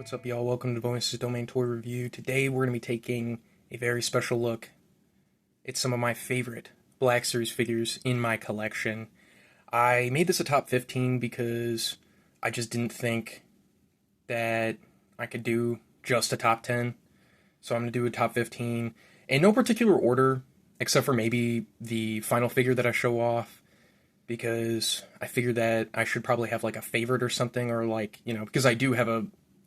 What's up, y'all? Welcome to Bonus's Domain Toy Review. Today we're going to be taking a very special look at some of my favorite Black Series figures in my collection. I made this a top 15 because I just didn't think that I could do just a top 10. So I'm going to do a top 15 in no particular order, except for maybe the final figure that I show off, because I figured that I should probably have like a favorite or something, or like, because I do have a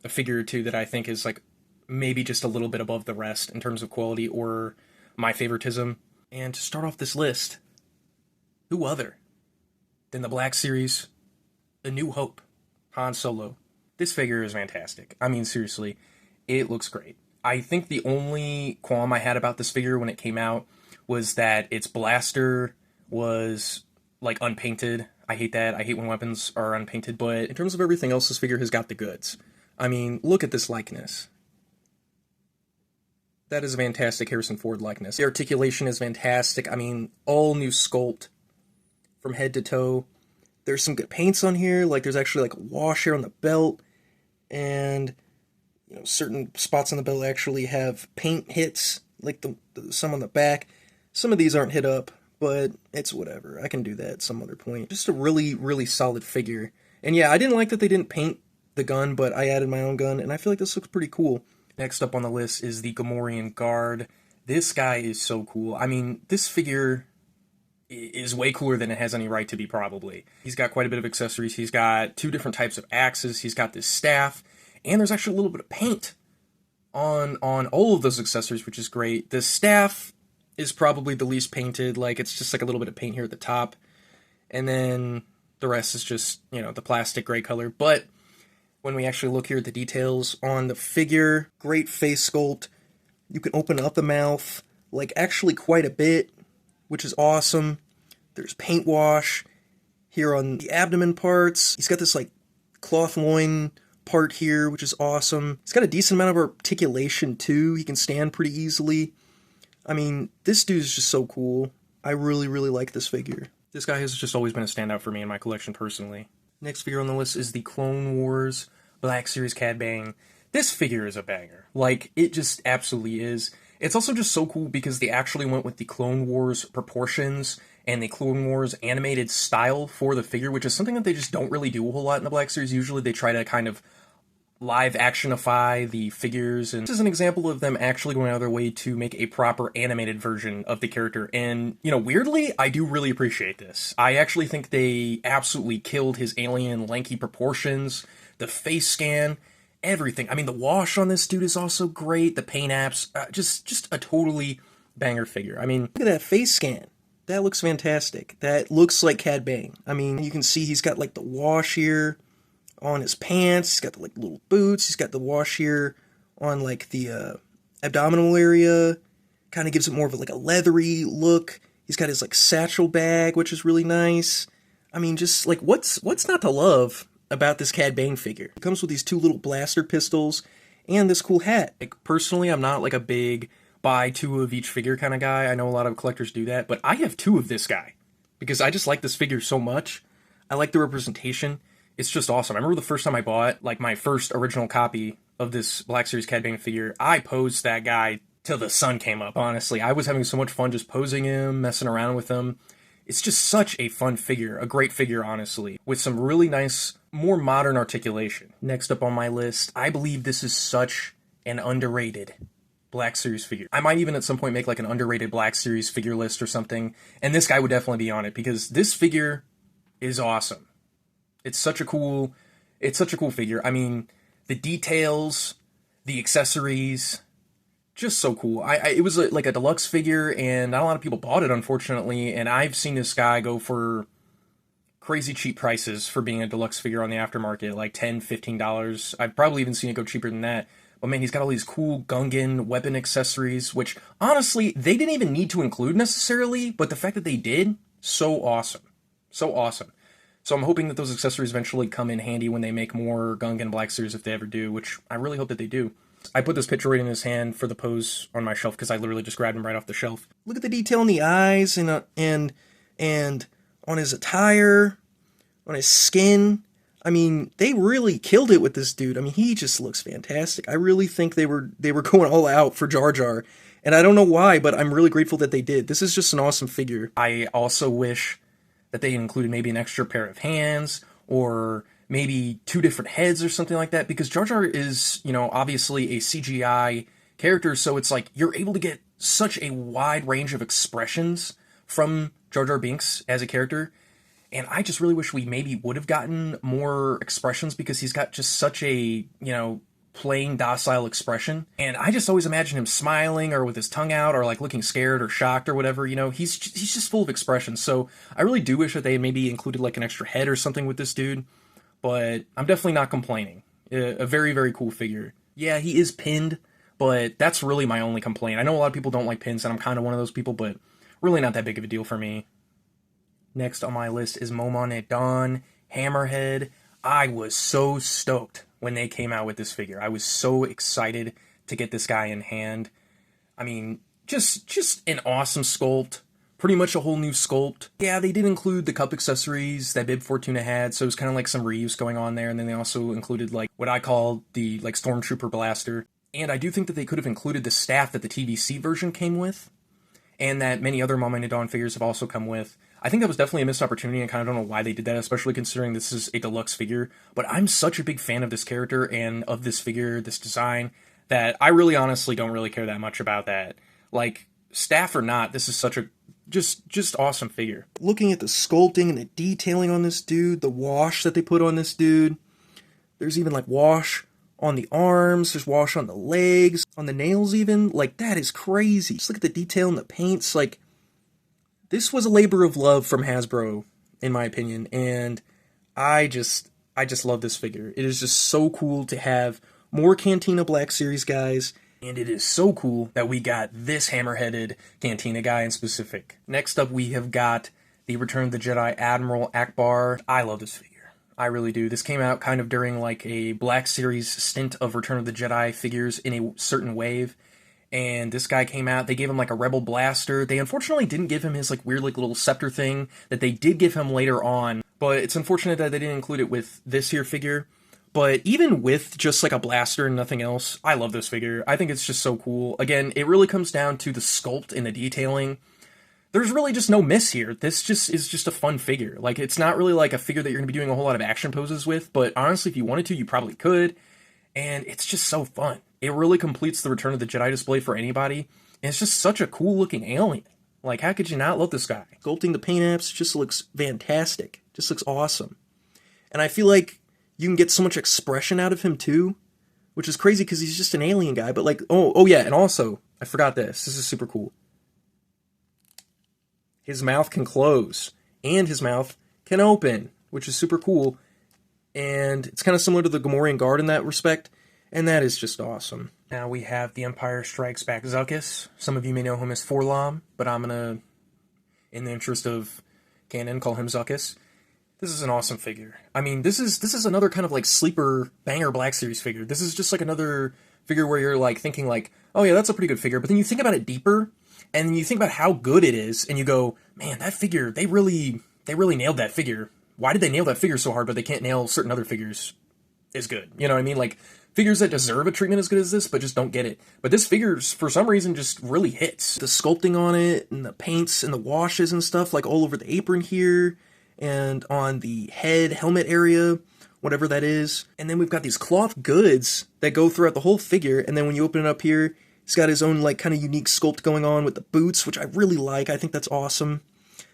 figure or two that I think is like maybe just a little bit above the rest in terms of quality or my favoritism. And to start off this list, who other than the Black Series, A New Hope, Han Solo. This figure is fantastic. I mean, seriously, it looks great. I think the only qualm I had about this figure when it came out was that its blaster was like unpainted. I hate that. I hate when weapons are unpainted, but in terms of everything else, this figure has got the goods. I mean, look at this likeness. That is a fantastic Harrison Ford likeness. The articulation is fantastic. I mean, all new sculpt from head to toe. There's some good paints on here. Like, there's actually like a wash here on the belt, and certain spots on the belt actually have paint hits, like some on the back. Some of these aren't hit up, but it's whatever. I can do that at some other point. Just a really, really solid figure. And yeah, I didn't like that they didn't paint the gun, but I added my own gun, and I feel like this looks pretty cool. Next up on the list is the Gamorrean Guard. This guy is so cool. I mean, this figure is way cooler than it has any right to be, probably. He's got quite a bit of accessories. He's got two different types of axes. He's got this staff, and there's actually a little bit of paint on all of those accessories, which is great. The staff is probably the least painted. Like, it's just like a little bit of paint here at the top, and then the rest is just, the plastic gray color. But when we actually look here at the details on the figure, great face sculpt. You can open up the mouth, like, actually quite a bit, which is awesome. There's paint wash here on the abdomen parts. He's got this, like, cloth loin part here, which is awesome. He's got a decent amount of articulation, too. He can stand pretty easily. I mean, this dude is just so cool. I really, really like this figure. This guy has just always been a standout for me in my collection, personally. Next figure on the list is the Clone Wars Black Series Cad Bane. This figure is a banger. Like, it just absolutely is. It's also just so cool because they actually went with the Clone Wars proportions and the Clone Wars animated style for the figure, which is something that they just don't really do a whole lot in the Black Series. Usually they try to kind of live actionify the figures, and this is an example of them actually going out of their way to make a proper animated version of the character. And, weirdly, I do really appreciate this. I actually think they absolutely killed his alien lanky proportions, the face scan, everything. I mean, the wash on this dude is also great. The paint apps, just a totally banger figure. I mean, look at that face scan. That looks fantastic. That looks like Cad Bane. I mean, you can see he's got like the wash here on his pants. He's got the like little boots. He's got the wash here on like the abdominal area. Kind of gives it more of like a leathery look. He's got his like satchel bag, which is really nice. I mean, just like what's not to love about this Cad Bane figure? It comes with these two little blaster pistols and this cool hat. Like, personally, I'm not like a big buy two of each figure kind of guy. I know a lot of collectors do that, but I have two of this guy because I just like this figure so much. I like the representation. It's just awesome. I remember the first time I bought, like, my first original copy of this Black Series Cad Bane figure, I posed that guy till the sun came up, honestly. I was having so much fun just posing him, messing around with him. It's just such a fun figure, a great figure, honestly, with some really nice, more modern articulation. Next up on my list, I believe this is such an underrated Black Series figure. I might even at some point make, like, an underrated Black Series figure list or something, and this guy would definitely be on it, because this figure is awesome. It's such a cool figure. I mean, the details, the accessories, just so cool. It was like a deluxe figure, and not a lot of people bought it, unfortunately, and I've seen this guy go for crazy cheap prices for being a deluxe figure on the aftermarket, like $10, $15. I've probably even seen it go cheaper than that. But man, he's got all these cool Gungan weapon accessories, which, honestly, they didn't even need to include necessarily, but the fact that they did, so awesome. So awesome. So I'm hoping that those accessories eventually come in handy when they make more Gungan Black Series, if they ever do, which I really hope that they do. I put this picture right in his hand for the pose on my shelf because I literally just grabbed him right off the shelf. Look at the detail in the eyes and on his attire, on his skin. I mean, they really killed it with this dude. I mean, he just looks fantastic. I really think they were going all out for Jar Jar. And I don't know why, but I'm really grateful that they did. This is just an awesome figure. I also wish that they included maybe an extra pair of hands, or maybe 2 different heads or something like that, because Jar Jar is, you know, obviously a CGI character, so it's like you're able to get such a wide range of expressions from Jar Jar Binks as a character. And I just really wish we maybe would have gotten more expressions, because he's got just such a, you know, plain, docile expression. And I just always imagine him smiling, or with his tongue out, or like looking scared or shocked or whatever, you know. He's just full of expressions. So I really do wish that they maybe included like an extra head or something with this dude. But I'm definitely not complaining. A very, very cool figure. Yeah, he is pinned, but that's really my only complaint. I know a lot of people don't like pins, and I'm kind of one of those people, but really not that big of a deal for me. Next on my list is Momaw Nadon, Hammerhead. I was so stoked when they came out with this figure. I was so excited to get this guy in hand. I mean, just an awesome sculpt. Pretty much a whole new sculpt. Yeah, they did include the cup accessories that Bib Fortuna had, so it was kind of like some reuse going on there, and then they also included like what I call the like Stormtrooper blaster. And I do think that they could have included the staff that the TVC version came with, and that many other Momaw Nadon figures have also come with. I think that was definitely a missed opportunity, and kind of don't know why they did that, especially considering this is a deluxe figure. But I'm such a big fan of this character and of this figure, this design, that I really honestly don't really care that much about that. Like, staff or not, this is such a just awesome figure. Looking at the sculpting and the detailing on this dude, the wash that they put on this dude. There's even like wash on the arms, there's wash on the legs, on the nails even. Like, that is crazy. Just look at the detail in the paints. Like, this was a labor of love from Hasbro, in my opinion, and I just love this figure. It is just so cool to have more Cantina Black Series guys, and it is so cool that we got this hammer-headed Cantina guy in specific. Next up, we have got the Return of the Jedi Admiral Ackbar. I love this figure. I really do. This came out kind of during like a Black Series stint of Return of the Jedi figures in a certain wave. And this guy came out, they gave him like a Rebel blaster. They unfortunately didn't give him his like weird like little scepter thing that they did give him later on. But it's unfortunate that they didn't include it with this here figure. But even with just like a blaster and nothing else, I love this figure. I think it's just so cool. Again, it really comes down to the sculpt and the detailing. There's really just no miss here. This just is just a fun figure. Like, it's not really like a figure that you're going to be doing a whole lot of action poses with. But honestly, if you wanted to, you probably could. And it's just so fun. It really completes the Return of the Jedi display for anybody. And it's just such a cool-looking alien. Like, how could you not love this guy? Sculpting the paint apps just looks fantastic. Just looks awesome. And I feel like you can get so much expression out of him, too. Which is crazy, because he's just an alien guy. But, like, oh yeah, and also, I forgot this. This is super cool. His mouth can close. And his mouth can open. Which is super cool. And it's kind of similar to the Gamorrean Guard in that respect. And that is just awesome. Now we have The Empire Strikes Back Zuckuss. Some of you may know him as Forlom, but I'm going to, in the interest of canon, call him Zuckuss. This is an awesome figure. I mean, this is another kind of like sleeper banger Black Series figure. This is just like another figure where you're like thinking like, oh yeah, that's a pretty good figure. But then you think about it deeper, and you think about how good it is, and you go, man, that figure, they really nailed that figure. Why did they nail that figure so hard, but they can't nail certain other figures as good? You know what I mean? Like, figures that deserve a treatment as good as this, but just don't get it. But this figure, for some reason, just really hits. The sculpting on it, and the paints, and the washes and stuff, like all over the apron here, and on the head, helmet area, whatever that is. And then we've got these cloth goods that go throughout the whole figure, and then when you open it up here, he's got his own, like, kind of unique sculpt going on with the boots, which I really like. I think that's awesome.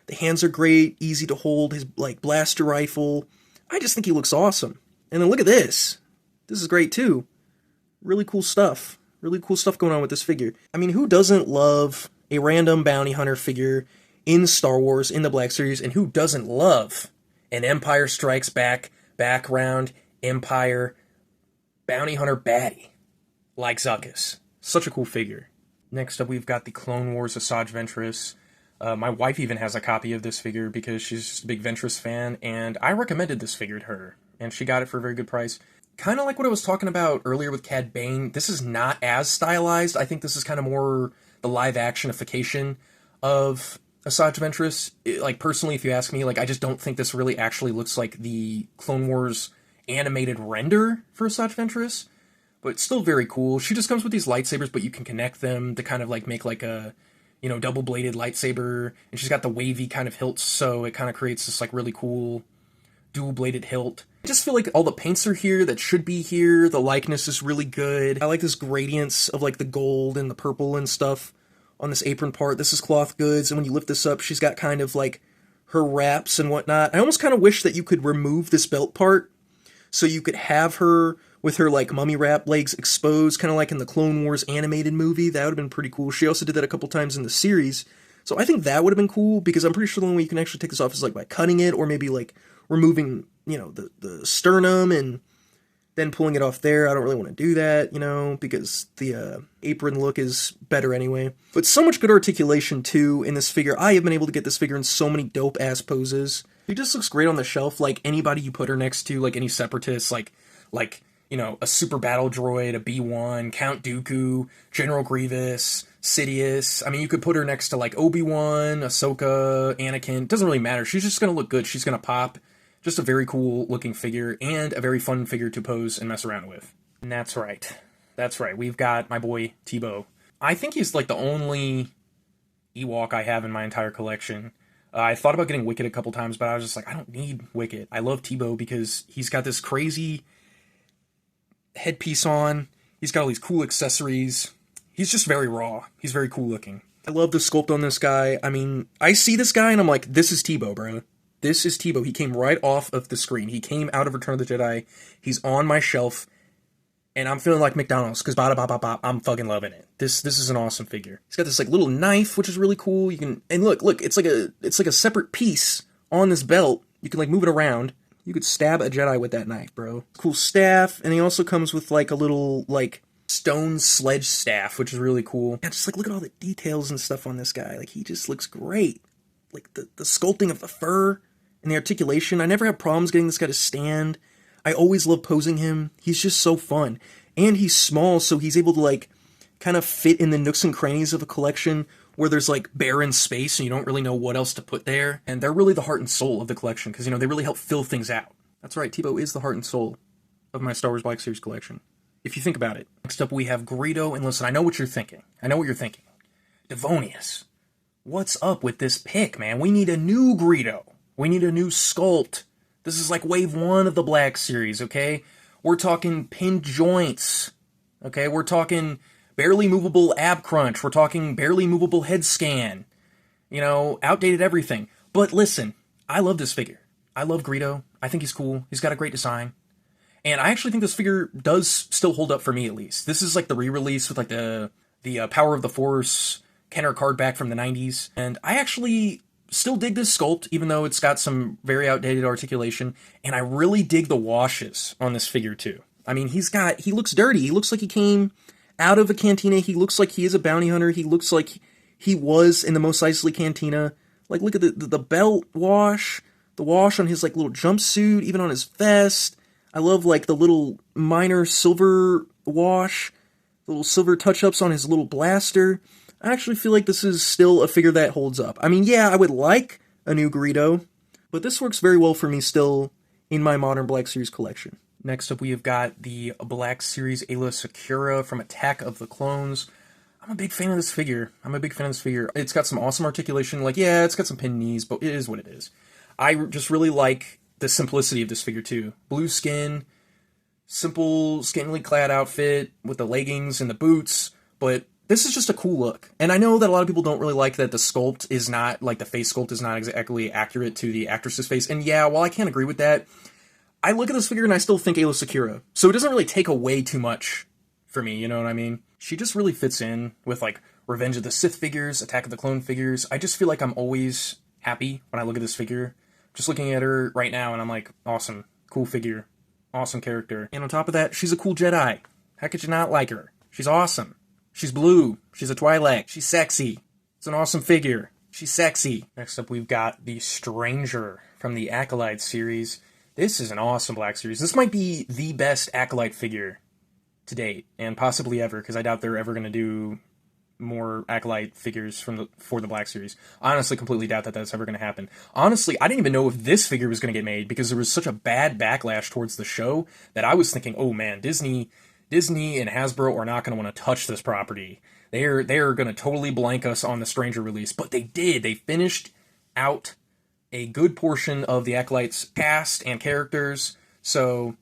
The hands are great, easy to hold, his, like, blaster rifle. I just think he looks awesome. And then look at this. This is great, too. Really cool stuff. Really cool stuff going on with this figure. I mean, who doesn't love a random bounty hunter figure in Star Wars, in the Black Series, and who doesn't love an Empire Strikes Back, background, Empire, bounty hunter baddie like Zuckuss? Such a cool figure. Next up, we've got the Clone Wars Asajj Ventress. My wife even has a copy of this figure because she's just a big Ventress fan, and I recommended this figure to her, and she got it for a very good price. Kind of like what I was talking about earlier with Cad Bane, this is not as stylized. I think this is kind of more the live-actionification of Asajj Ventress. Like, personally, if you ask me, like, I just don't think this really actually looks like the Clone Wars animated render for Asajj Ventress, but it's still very cool. She just comes with these lightsabers, but you can connect them to kind of like make like a, you know, double-bladed lightsaber, and she's got the wavy kind of hilts, so it kind of creates this like really cool dual-bladed hilt. I just feel like all the paints are here that should be here. The likeness is really good. I like this gradients of like the gold and the purple and stuff on this apron part. This is cloth goods, and when you lift this up, she's got kind of like her wraps and whatnot. I almost kind of wish that you could remove this belt part so you could have her with her like mummy wrap legs exposed, kind of like in the Clone Wars animated movie. That would have been pretty cool. She also did that a couple times in the series. So I think that would have been cool, because I'm pretty sure the only way you can actually take this off is like by cutting it, or maybe like removing, you know, the sternum and then pulling it off there. I don't really want to do that, you know, because the apron look is better anyway. But so much good articulation, too, in this figure. I have been able to get this figure in so many dope-ass poses. She just looks great on the shelf, like anybody you put her next to, like any Separatist, like you know, a Super Battle Droid, a B-1, Count Dooku, General Grievous, Sidious. I mean, you could put her next to, like, Obi-Wan, Ahsoka, Anakin. It doesn't really matter. She's just gonna look good. She's gonna pop. Just a very cool-looking figure, and a very fun figure to pose and mess around with. And that's right. That's right. We've got my boy, Teebo. I think he's, like, the only Ewok I have in my entire collection. I thought about getting Wicket a couple times, but I was just like, I don't need Wicket. I love Teebo because he's got this crazy headpiece on. He's got all these cool accessories. He's just very raw. He's very cool looking. I love the sculpt on this guy. I mean, I see this guy and I'm like, this is Teebo, bro. This is Teebo. He came right off of the screen. He came out of Return of the Jedi. He's on my shelf. And I'm feeling like McDonald's, because I'm fucking loving it. This is an awesome figure. He's got this like little knife, which is really cool. You can, and look, it's like a separate piece on this belt. You can like move it around. You could stab a Jedi with that knife, bro. Cool staff, and he also comes with like a little like stone sledge staff, which is really cool. And just like look at all the details and stuff on this guy. Like he just looks great. Like the sculpting of the fur and the articulation. I never have problems getting this guy to stand. I always love posing him. He's just so fun. And he's small, so he's able to, like, kind of fit in the nooks and crannies of a collection where there's, like, barren space and you don't really know what else to put there. And they're really the heart and soul of the collection, because, you know, they really help fill things out. That's right, Teebo is the heart and soul of my Star Wars Black Series collection, if you think about it. Next up, we have Greedo, and listen, I know what you're thinking. I know what you're thinking. Devonius, what's up with this pick, man? We need a new Greedo. We need a new sculpt. This is like wave 1 of the Black Series, okay? We're talking pinned joints, okay? We're talking barely movable ab crunch. We're talking barely movable head scan. You know, outdated everything. But listen, I love this figure. I love Greedo. I think he's cool. He's got a great design. And I actually think this figure does still hold up for me, at least. This is like the re-release with like the Power of the Force Kenner card back from the 90s. And I actually still dig this sculpt, even though it's got some very outdated articulation, and I really dig the washes on this figure too. I mean, he looks dirty. He looks like he came out of a cantina. He looks like he is a bounty hunter. He looks like he was in the Mos Eisley cantina. Like, look at the belt wash, the wash on his like little jumpsuit, even on his vest. I love like the little minor silver wash, the little silver touch-ups on his little blaster. I actually feel like this is still a figure that holds up. I mean, yeah, I would like a new Greedo, but this works very well for me still in my modern Black Series collection. Next up, we have got the Black Series Aayla Secura from Attack of the Clones. I'm a big fan of this figure. It's got some awesome articulation. Like, yeah, it's got some pinned knees, but it is what it is. I just really like the simplicity of this figure, too. Blue skin, simple, scantily clad outfit with the leggings and the boots, but this is just a cool look. And I know that a lot of people don't really like that the sculpt is not, like the face sculpt is not exactly accurate to the actress's face. And yeah, while I can't agree with that, I look at this figure and I still think Aayla Secura. So it doesn't really take away too much for me, you know what I mean? She just really fits in with like Revenge of the Sith figures, Attack of the Clone figures. I just feel like I'm always happy when I look at this figure. Just looking at her right now and I'm like, awesome, cool figure, awesome character. And on top of that, she's a cool Jedi. How could you not like her? She's awesome. She's blue. She's a Twi'lek. She's sexy. It's an awesome figure. She's sexy. Next up, we've got the Stranger from the Acolyte series. This is an awesome Black Series. This might be the best Acolyte figure to date, and possibly ever, because I doubt they're ever going to do more Acolyte figures for the Black Series. I honestly completely doubt that that's ever going to happen. Honestly, I didn't even know if this figure was going to get made because there was such a bad backlash towards the show that I was thinking, oh man, Disney and Hasbro are not going to want to touch this property. They are going to totally blank us on the Stranger release, but they did. They finished out a good portion of the Acolyte's cast and characters, so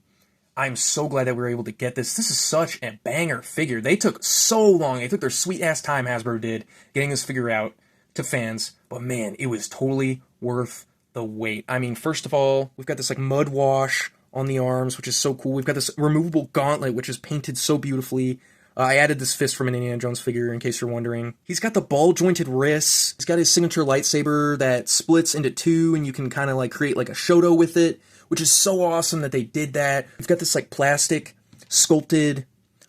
I'm so glad that we were able to get this. This is such a banger figure. They took so long. They took their sweet-ass time, Hasbro did, getting this figure out to fans. But man, it was totally worth the wait. I mean, first of all, we've got this like mud wash on the arms, which is so cool. We've got this removable gauntlet, which is painted so beautifully. I added this fist from an Indiana Jones figure, in case you're wondering. He's got the ball-jointed wrists. He's got his signature lightsaber that splits into two, and you can kind of like create like a Shoto with it, which is so awesome that they did that. We've got this like plastic sculpted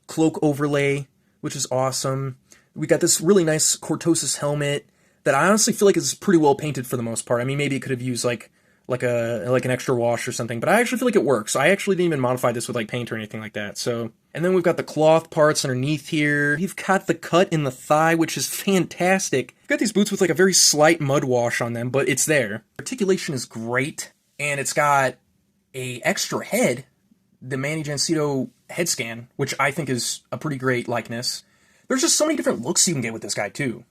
cloak overlay, which is awesome. We got this really nice Cortosis helmet that I honestly feel like is pretty well painted for the most part. I mean, maybe it could have used like an extra wash or something, but I actually feel like it works. I actually didn't even modify this with like paint or anything like that. So, and then we've got the cloth parts underneath here. We've got the cut in the thigh, which is fantastic. We've got these boots with like a very slight mud wash on them, but it's there. Articulation is great, and it's got a extra head, the Manny Jacinto head scan, which I think is a pretty great likeness. There's just so many different looks you can get with this guy too,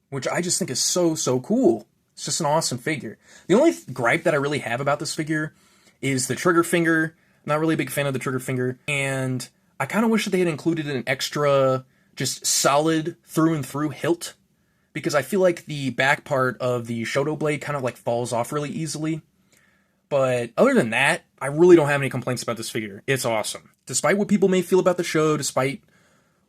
which I just think is so cool. It's just an awesome figure. The only gripe that I really have about this figure is the trigger finger. I'm not really a big fan of the trigger finger, and I kind of wish that they had included an extra, just solid through and through hilt, because I feel like the back part of the Shoto blade kind of like falls off really easily. But other than that, I really don't have any complaints about this figure. It's awesome. Despite what people may feel about the show, despite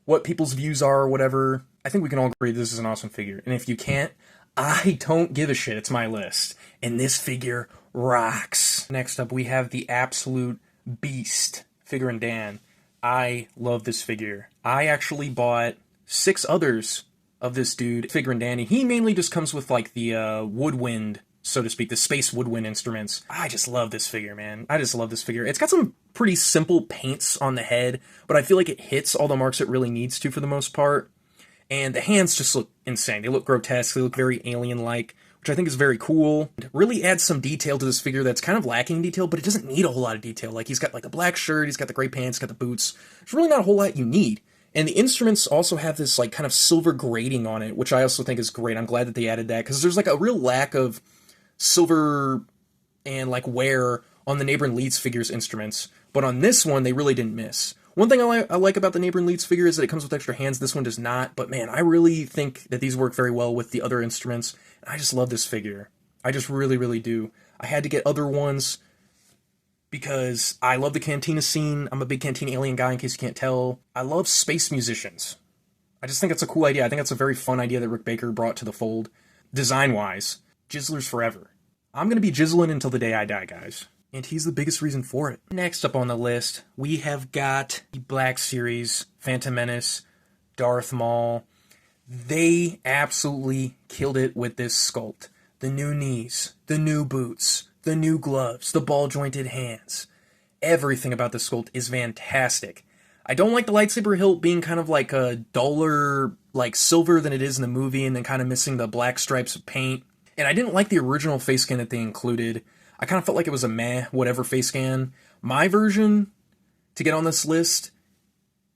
what people's views are or whatever, I think we can all agree this is an awesome figure. And if you can't, I don't give a shit. It's my list. And this figure rocks. Next up, we have the absolute beast, Figrin D'an. I love this figure. I actually bought 6 others of this dude, Figrin D'an. He mainly just comes with like the woodwind, so to speak, the space woodwind instruments. I just love this figure, man. I just love this figure. It's got some pretty simple paints on the head, but I feel like it hits all the marks it really needs to for the most part. And the hands just look insane. They look grotesque. They look very alien-like, which I think is very cool. It really adds some detail to this figure that's kind of lacking in detail, but it doesn't need a whole lot of detail. Like, he's got like a black shirt, he's got the gray pants, he's got the boots. There's really not a whole lot you need. And the instruments also have this like kind of silver grating on it, which I also think is great. I'm glad that they added that, because there's like a real lack of silver and like wear on the Neighbor and Leeds figures instruments, but on this one they really didn't miss. One thing I like about the Neighbor and Leeds figure is that it comes with extra hands. This one does not, but man, I really think that these work very well with the other instruments, and I just love this figure. I just really do. I had to get other ones because I love the Cantina scene. I'm a big Cantina alien guy, in case you can't tell. I love space musicians. I just think that's a cool idea. I think that's a very fun idea that Rick Baker brought to the fold, design-wise. Jizzlers forever. I'm going to be jizzling until the day I die, guys. And he's the biggest reason for it. Next up on the list, we have got the Black Series, Phantom Menace, Darth Maul. They absolutely killed it with this sculpt. The new knees, the new boots, the new gloves, the ball-jointed hands. Everything about this sculpt is fantastic. I don't like the lightsaber hilt being kind of like a duller, like silver than it is in the movie, and then kind of missing the black stripes of paint. And I didn't like the original face scan that they included. I kind of felt like it was a meh, whatever face scan. My version, to get on this list,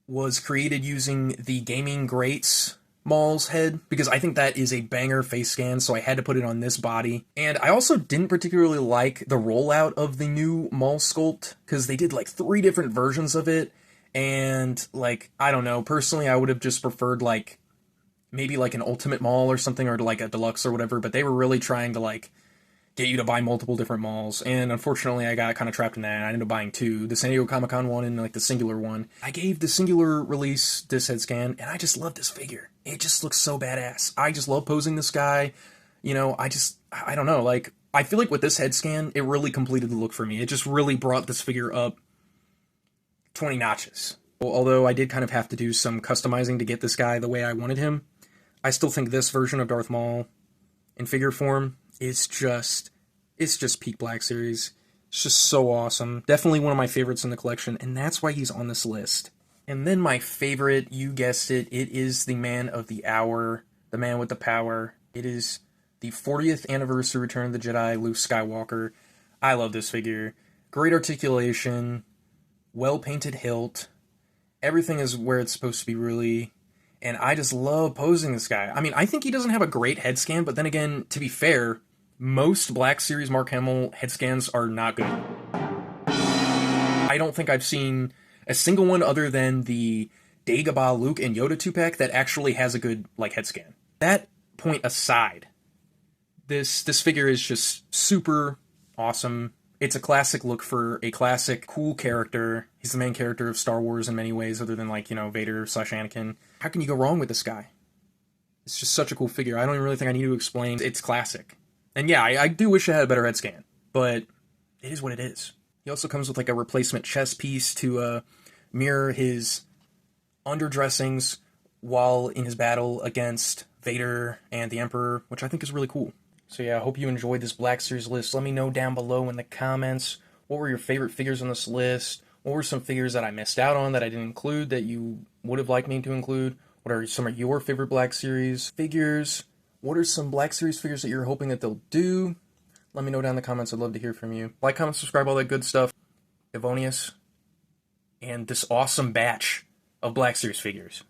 was created using the Gaming Greats Maul's head, because I think that is a banger face scan, so I had to put it on this body. And I also didn't particularly like the rollout of the new Maul sculpt, because they did like 3 different versions of it, and like, I don't know, personally I would have just preferred like maybe like an Ultimate Maul or something, or like a Deluxe or whatever, but they were really trying to like get you to buy multiple different Mauls, and unfortunately I got kind of trapped in that. I ended up buying 2, the San Diego Comic-Con one and like the singular one. I gave the singular release this head scan, and I just love this figure. It just looks so badass. I just love posing this guy. You know, I don't know, like, I feel like with this head scan, it really completed the look for me. It just really brought this figure up 20 notches. Although I did kind of have to do some customizing to get this guy the way I wanted him, I still think this version of Darth Maul in figure form is just, it's just peak Black Series. It's just so awesome. Definitely one of my favorites in the collection, and that's why he's on this list. And then my favorite, you guessed it, it is the man of the hour, the man with the power. It is the 40th anniversary Return of the Jedi, Luke Skywalker. I love this figure. Great articulation, well-painted hilt. Everything is where it's supposed to be, really. And I just love posing this guy. I mean, I think he doesn't have a great head scan, but then again, to be fair, most Black Series Mark Hamill head scans are not good. I don't think I've seen a single one other than the Dagobah Luke and Yoda 2-pack that actually has a good, like, head scan. That point aside, this figure is just super awesome. It's a classic look for a classic, cool character. He's the main character of Star Wars in many ways, other than, like, you know, Vader/Anakin. How can you go wrong with this guy? It's just such a cool figure. I don't even really think I need to explain. It's classic. And yeah, I do wish it had a better head scan, but it is what it is. He also comes with, like, a replacement chest piece to mirror his underdressings while in his battle against Vader and the Emperor, which I think is really cool. So yeah, I hope you enjoyed this Black Series list. Let me know down below in the comments, what were your favorite figures on this list? What were some figures that I missed out on that I didn't include that you would have liked me to include? What are some of your favorite Black Series figures? What are some Black Series figures that you're hoping that they'll do? Let me know down in the comments. I'd love to hear from you. Like, comment, subscribe, all that good stuff. Evonius, and this awesome batch of Black Series figures.